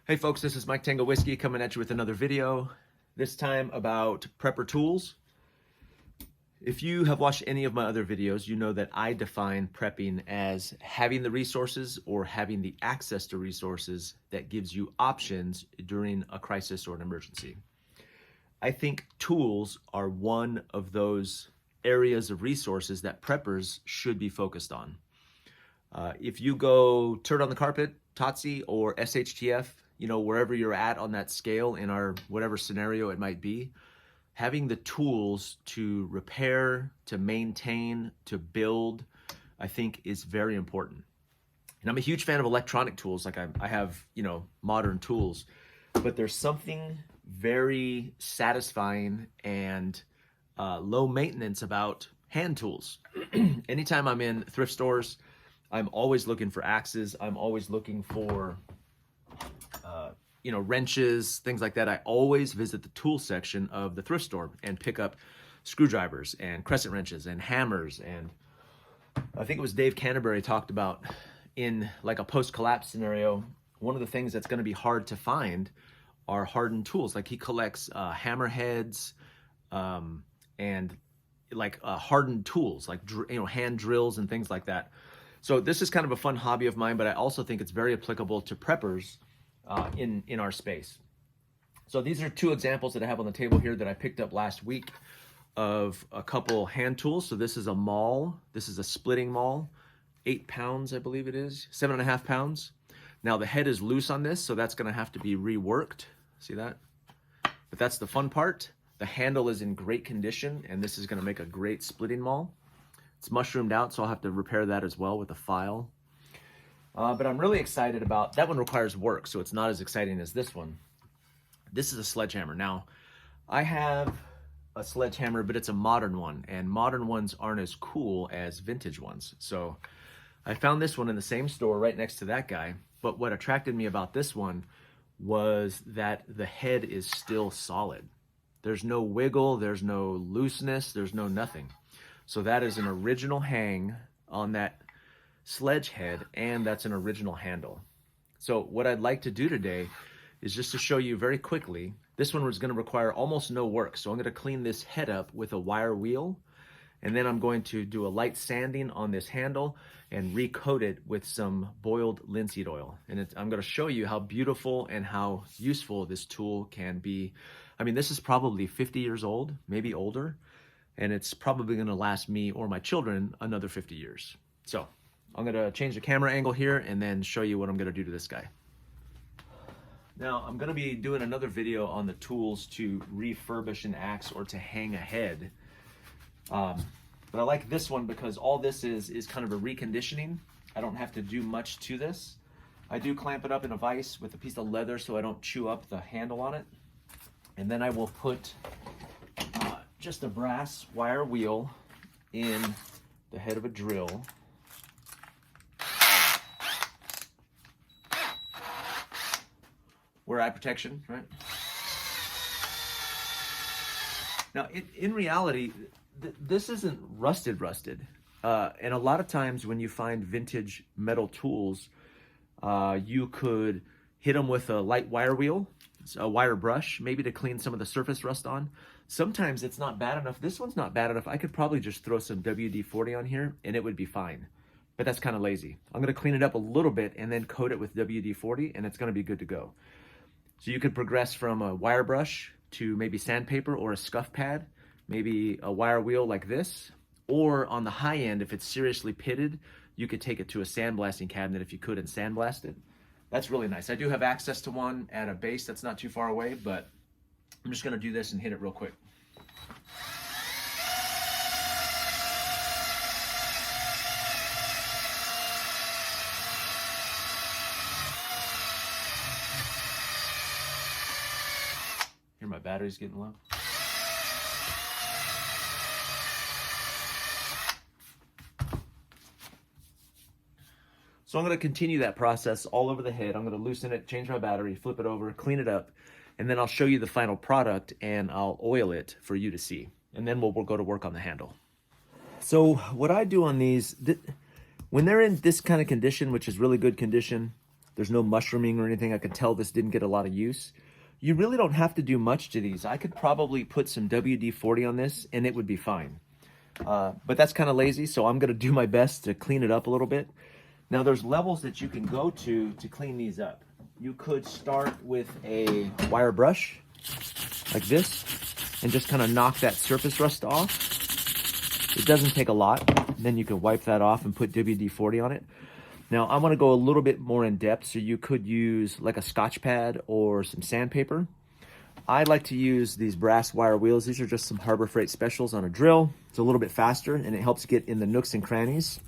Hey folks, this is Mike Tango Whiskey coming at you with another video, this time about prepper tools. If you have watched any of my other videos, you know that I define prepping as having the resources or having the access to resources that gives you options during a crisis or an emergency. I think tools are one of those areas of resources that preppers should be focused on. If you go turd on the carpet, TOTC, or SHTF, wherever you're at on that scale in our whatever scenario it might be, having the tools to repair, to maintain, to build, I think is very important. And I'm a huge fan of electronic tools. Like I have, modern tools, but there's something very satisfying and low maintenance about hand tools. Anytime I'm in thrift stores, I'm always looking for axes. I'm always looking for wrenches, things like that. I always visit the tool section of the thrift store and pick up screwdrivers and crescent wrenches and hammers. And I think it was Dave Canterbury talked about in like a post-collapse scenario, one of the things that's going to be hard to find are hardened tools. Like he collects hammer heads and like hardened tools, like hand drills and things like that. So this is kind of a fun hobby of mine, but I also think it's very applicable to preppers in our space. So these are two examples that I have on the table here that I picked up last week of a couple hand tools. So this is a maul. This is a splitting maul, 8 pounds, I believe it is, 7.5 pounds. Now the head is loose on this, so that's gonna have to be reworked. See that? But that's the fun part. The handle is in great condition, and this is gonna make a great splitting maul. It's mushroomed out, so I'll have to repair that as well with a file. But I'm really excited about, that one requires work, so it's not as exciting as this one. This is a sledgehammer. Now, I have a sledgehammer, but it's a modern one, and modern ones aren't as cool as vintage ones. So I found this one in the same store right next to that guy, but what attracted me about this one was that the head is still solid. There's no wiggle, there's no looseness, there's no nothing. So that is an original hang on that sledge head, and that's an original handle. So what I'd like to do today is just to show you very quickly. This one was going to require almost no work, so I'm going to clean this head up with a wire wheel, and then I'm going to do a light sanding on this handle and recoat it with some boiled linseed oil. And I'm going to show you how beautiful and how useful this tool can be. I mean, this is probably 50 years old, maybe older, and it's probably going to last me or my children another 50 years. So I'm going to change the camera angle here and then show you what I'm going to do to this guy. Now, I'm going to be doing another video on the tools to refurbish an axe or to hang a head. But I like this one because all this is kind of a reconditioning. I don't have to do much to this. I do clamp it up in a vise with a piece of leather so I don't chew up the handle on it. And then I will put just a brass wire wheel in the head of a drill. Wear eye protection, right? Now, in reality, this isn't rusted. And a lot of times when you find vintage metal tools, you could hit them with a light wire wheel, a wire brush, maybe to clean some of the surface rust on. Sometimes it's not bad enough. This one's not bad enough. I could probably just throw some WD-40 on here and it would be fine. But that's kind of lazy. I'm gonna clean it up a little bit and then coat it with WD-40 and it's gonna be good to go. So you could progress from a wire brush to maybe sandpaper or a scuff pad, maybe a wire wheel like this, or on the high end, if it's seriously pitted, you could take it to a sandblasting cabinet if you could and sandblast it. That's really nice. I do have access to one at a base that's not too far away, but I'm just gonna do this and hit it real quick. Here, my battery's getting low. So I'm going to continue that process all over the head. I'm going to loosen it, change my battery, flip it over, clean it up, and then I'll show you the final product and I'll oil it for you to see. And then we'll go to work on the handle. So what I do on these, when they're in this kind of condition, which is really good condition, There's no mushrooming or anything. I could tell this didn't get a lot of use. You really don't have to do much to these. I could probably put some WD-40 on this and it would be fine. But that's kind of lazy, so I'm gonna do my best to clean it up a little bit. Now there's levels that you can go to clean these up. You could start with a wire brush like this and just kind of knock that surface rust off. It doesn't take a lot. Then you can wipe that off and put WD-40 on it. Now I'm gonna go a little bit more in depth, so you could use like a Scotch pad or some sandpaper. I like to use these brass wire wheels. These are just some Harbor Freight specials on a drill. It's a little bit faster and it helps get in the nooks and crannies.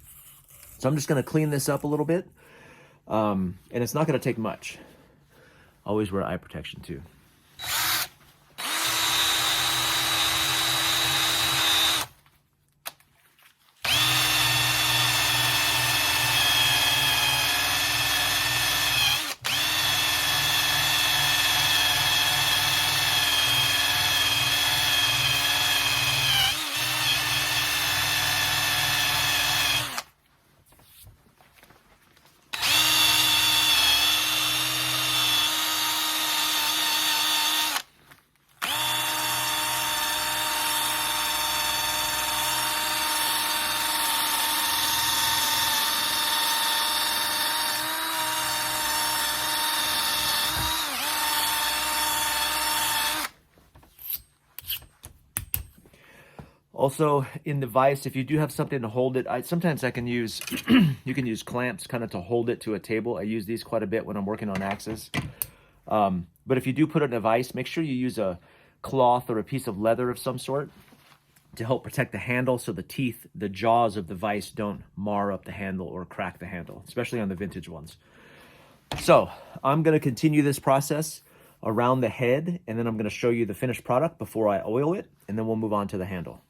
So I'm just gonna clean this up a little bit. And it's not gonna take much. Always wear eye protection too. Also, in the vise, if you do have something to hold it, sometimes I can use, you can use clamps kind of to hold it to a table. I use these quite a bit when I'm working on axes. But if you do put it in a vise, make sure you use a cloth or a piece of leather of some sort to help protect the handle so the teeth, the jaws of the vise don't mar up the handle or crack the handle, especially on the vintage ones. So I'm going to continue this process around the head, and then I'm going to show you the finished product before I oil it, and then we'll move on to the handle.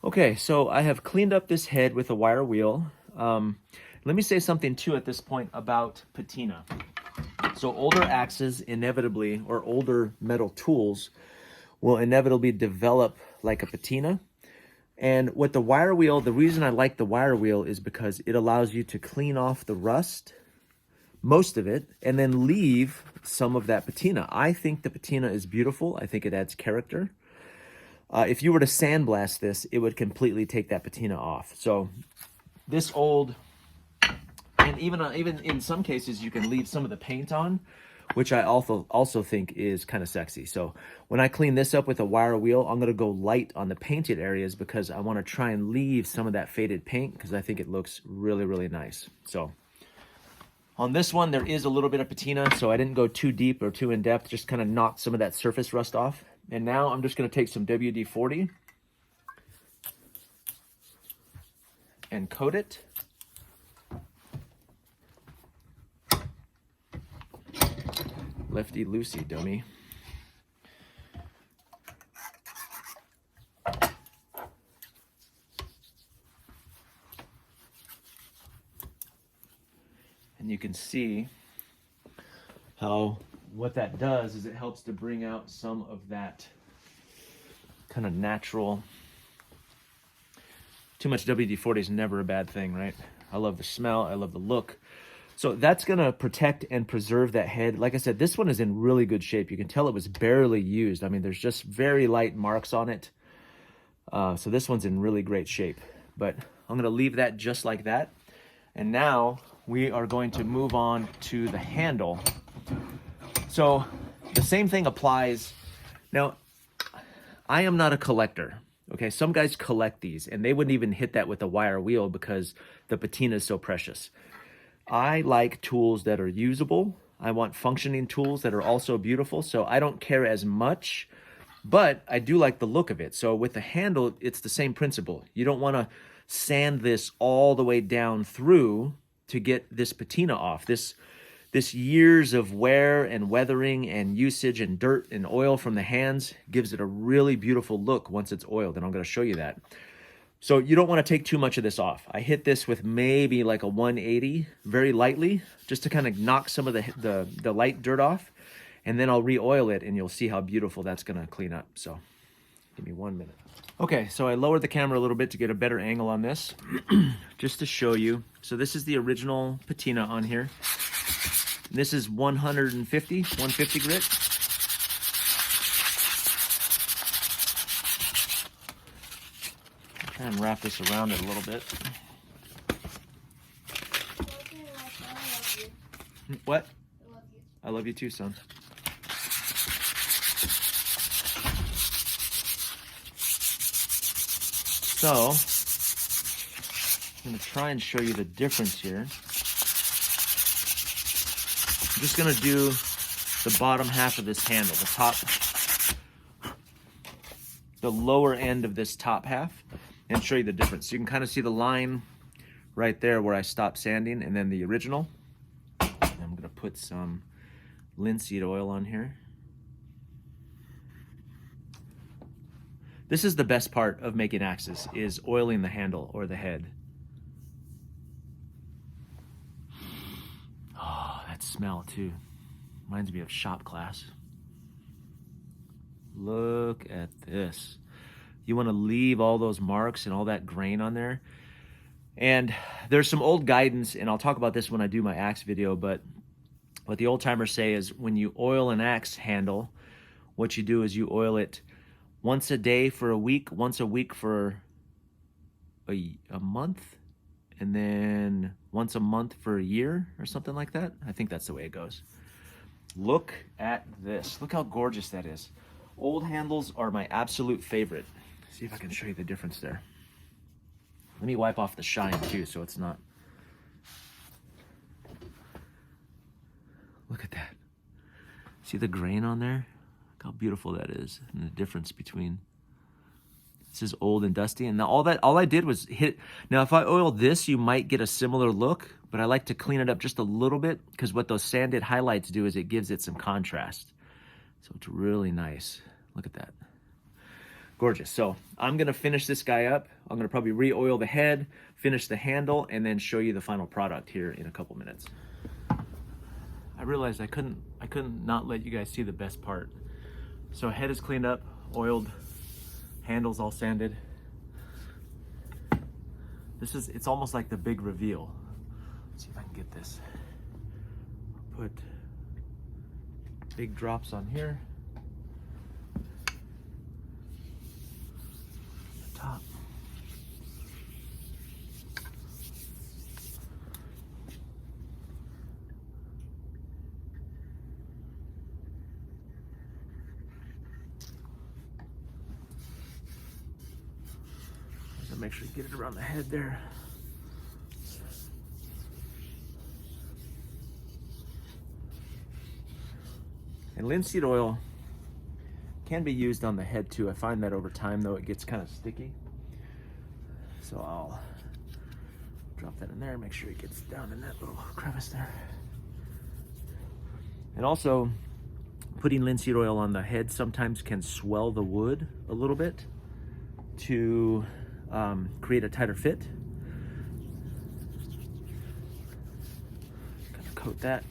Okay, so I have cleaned up this head with a wire wheel. Let me say something too at this point about patina. So older axes inevitably, or older metal tools, will inevitably develop like a patina. And with the wire wheel, the reason I like the wire wheel is because it allows you to clean off the rust, most of it, and then leave some of that patina. I think the patina is beautiful. I think it adds character. If you were to sandblast this, it would completely take that patina off. So this old, and even in some cases, you can leave some of the paint on, which I also think is kind of sexy. So when I clean this up with a wire wheel, I'm gonna go light on the painted areas because I wanna try and leave some of that faded paint because I think it looks really, really nice. So on this one, there is a little bit of patina, so I didn't go too deep or too in depth, just kind of knocked some of that surface rust off. And now I'm just going to take some WD-40 and coat it. Lefty loosey, dummy. And you can see how what that does is it helps to bring out some of that kind of natural. Too much WD-40 is never a bad thing, right? I love the smell, I love the look. So that's gonna protect and preserve that head. Like I said, this one is in really good shape. You can tell it was barely used. I mean, there's just very light marks on it. So this one's in really great shape. But I'm gonna leave that just like that. And now we are going to move on to the handle. So the same thing applies. Now, I am not a collector, okay? Some guys collect these and they wouldn't even hit that with a wire wheel because the patina is so precious. I like tools that are usable. I want functioning tools that are also beautiful, so I don't care as much, but I do like the look of it. So with the handle, it's the same principle. You don't wanna sand this all the way down through to get this patina off. This years of wear and weathering and usage and dirt and oil from the hands gives it a really beautiful look once it's oiled, and I'm gonna show you that. So you don't wanna take too much of this off. I hit this with maybe like a 180, very lightly, just to kind of knock some of the light dirt off, and then I'll re-oil it and you'll see how beautiful that's gonna clean up. So give me 1 minute. Okay, so I lowered the camera a little bit to get a better angle on this, just to show you. So this is the original patina on here. This is 150 grit. Try and wrap this around it a little bit. What? I love you. I love you too, son. So, I'm going to try and show you the difference here. I'm just going to do the bottom half of this handle, the lower end of this top half, and show you the difference. You can kind of see the line right there where I stopped sanding, and then the original. I'm going to put some linseed oil on here. This is the best part of making axes, is oiling the handle or the head. Oh, that smell too. Reminds me of shop class. Look at this. You want to leave all those marks and all that grain on there. And there's some old guidance, and I'll talk about this when I do my axe video, but what the old timers say is when you oil an axe handle, what you do is you oil it once a day for a week, once a week for a month, and then once a month for a year or something like that. I think that's the way it goes. Look at this. Look how gorgeous that is. Old handles are my absolute favorite. See if I can show you the difference there. Let me wipe off the shine too, so it's not. Look at that. See the grain on there? Look how beautiful that is, and the difference between. This is old and dusty, and now all I did was hit. Now, if I oil this, you might get a similar look, but I like to clean it up just a little bit because what those sanded highlights do is it gives it some contrast. So it's really nice. Look at that. Gorgeous. So I'm gonna finish this guy up. I'm gonna probably re-oil the head, finish the handle, and then show you the final product here in a couple minutes. I realized I couldn't not let you guys see the best part. So head is cleaned up, oiled, handles all sanded. It's almost like the big reveal. Let's see if I can get this. Put big drops on here. The top. Make sure you get it around the head there. And linseed oil can be used on the head too. I find that over time though it gets kind of sticky. So I'll drop that in there, make sure it gets down in that little crevice there. And also putting linseed oil on the head sometimes can swell the wood a little bit to create a tighter fit. Gonna coat that.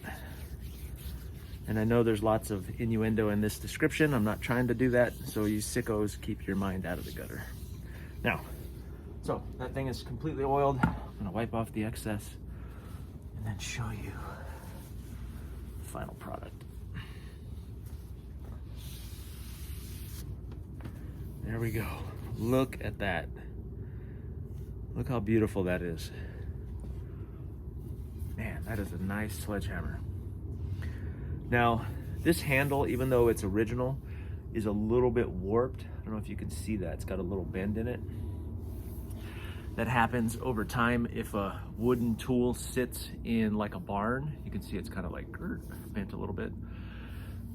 And I know there's lots of innuendo in this description. I'm not trying to do that, so you sickos, keep your mind out of the gutter. Now, so that thing is completely oiled. I'm gonna wipe off the excess and then show you the final product. There we go. Look at that. Look how beautiful that is. Man, that is a nice sledgehammer. Now, this handle, even though it's original, is a little bit warped. I don't know if you can see that. It's got a little bend in it. That happens over time if a wooden tool sits in like a barn. You can see it's kind of like bent a little bit.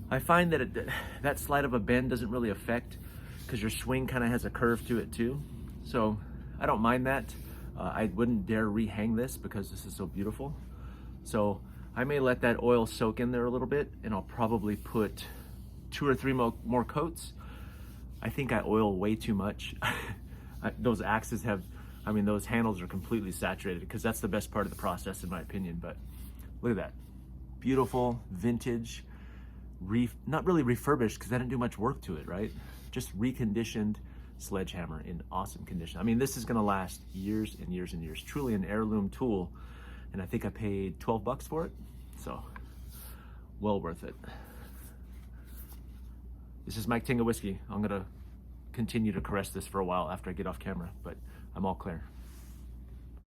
I find that that slight of a bend doesn't really affect because your swing kind of has a curve to it too. So I don't mind that. I wouldn't dare rehang this because this is so beautiful. So I may let that oil soak in there a little bit, and I'll probably put 2 or 3 more coats. I think I oil way too much. Those axes have, those handles are completely saturated because that's the best part of the process in my opinion. But look at that. Beautiful, vintage, not really refurbished because I didn't do much work to it, right? Just reconditioned sledgehammer in awesome condition. This is gonna last years and years and years. Truly an heirloom tool, and I think I paid $12 for it. So well worth it. This is Mike Tinga Whiskey. I'm gonna continue to caress this for a while after I get off camera, but I'm all clear.